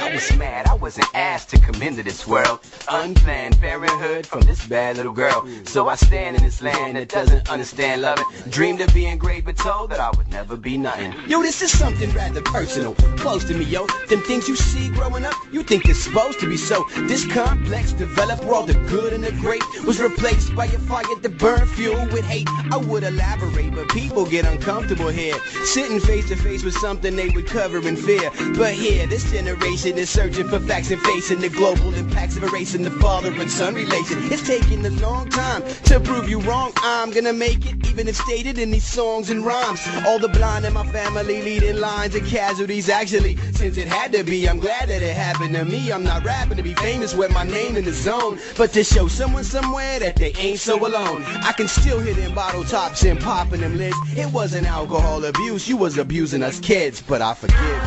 I was mad, I wasn't asked to come into this world. Unplanned parenthood from this bad little girl. So I stand in this land that doesn't understand loving. Dreamed of being great but told that I would never be nothing. Yo, this is something rather personal, close to me, yo. Them things you see growing up, you think it's supposed to be so. This complex developed where all the good and the great was replaced by a fire that burned fuel with hate. I would elaborate, but people get uncomfortable here, sitting face to face with something they would cover in fear. But here, this generation is searching for facts and facing the global impacts of erasing the father and son relation. It's taking a long time to prove you wrong. I'm gonna make it, even if stated in these songs and rhymes. All the blind in my family leading lines and casualties. Actually, since it had to be, I'm glad that it happened to me. I'm not rapping to be famous with my name in the zone, but to show someone somewhere that they ain't so alone. I can still hear them bottle tops and popping them lids. It wasn't alcohol abuse, you was abusing us kids, but I forgive.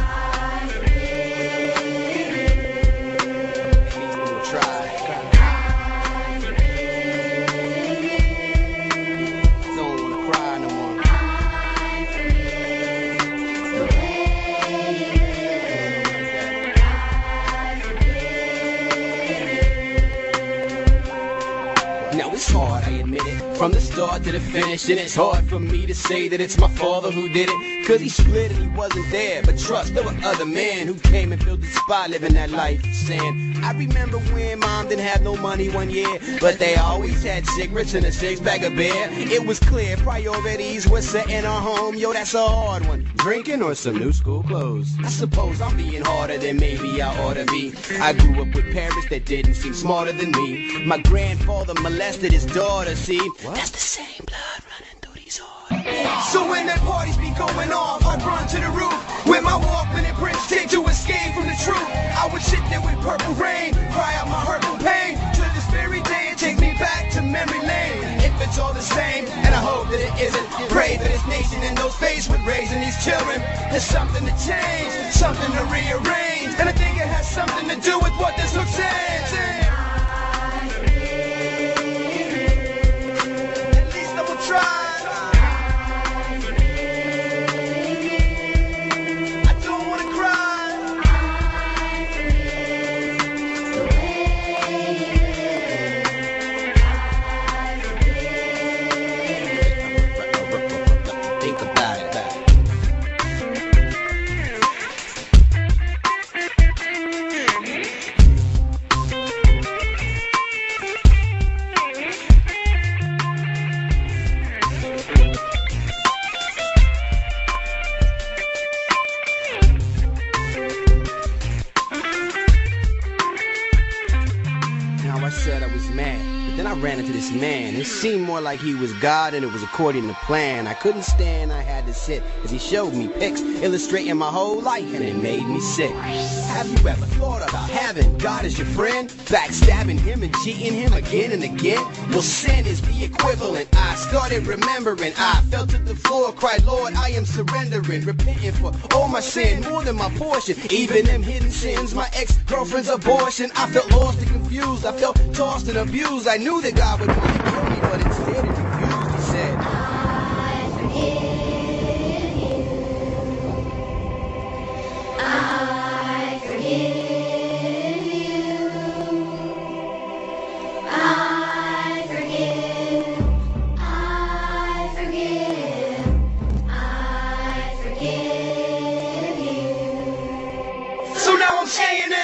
Now it's hard, I admit it, from the start to the finish. And it's hard for me to say that it's my father who did it, cause he split and he wasn't there. But trust, there were other men who came and filled the spot, living that life saying, I remember when mom didn't have no money one year, but they always had cigarettes and a six-pack of beer. It was clear priorities were set in our home. Yo, that's a hard one, drinking or some new school clothes. I suppose I'm being harder than maybe I ought to be. I grew up with parents that didn't seem smarter than me. My grandfather molested his daughter, see? That's the same blood running through these hearts. So when the parties be going off, I'd run to the roof with my Walkman and Prince tape to escape from the truth. I would sit there with Purple Rain, cry out my hurtful pain. To this very day, it takes me back to memory lane. If it's all the same, and I hope that it isn't, pray for this nation and those faced with raising these children. There's something to change, something to rearrange, and I think it has something to do with what this looks like. I said I was mad, but then I ran into this man. It seemed more like he was God and it was according to plan. I couldn't stand, I had to sit as he showed me pics illustrating my whole life, and it made me sick. Have you ever thought about having God as your friend, backstabbing him and cheating him again and again? Well, sin is the equivalent. I started remembering, I fell to the floor, cried, Lord, I am surrendering, repenting for all my sin, more than my portion, even them hidden sins, my ex-girlfriend's abortion. I felt lost and confused, I felt tossed and abused. I knew that God would want to kill me, but instead he refused. He said, I forgive you. I forgive you. I forgive. I forgive. I forgive you. So now I'm saying it.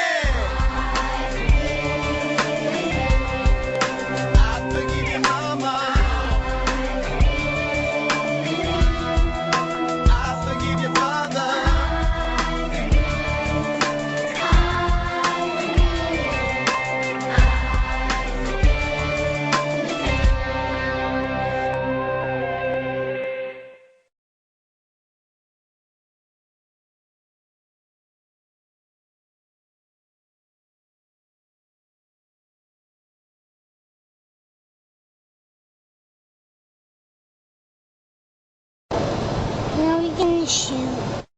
Where are we gonna shoot?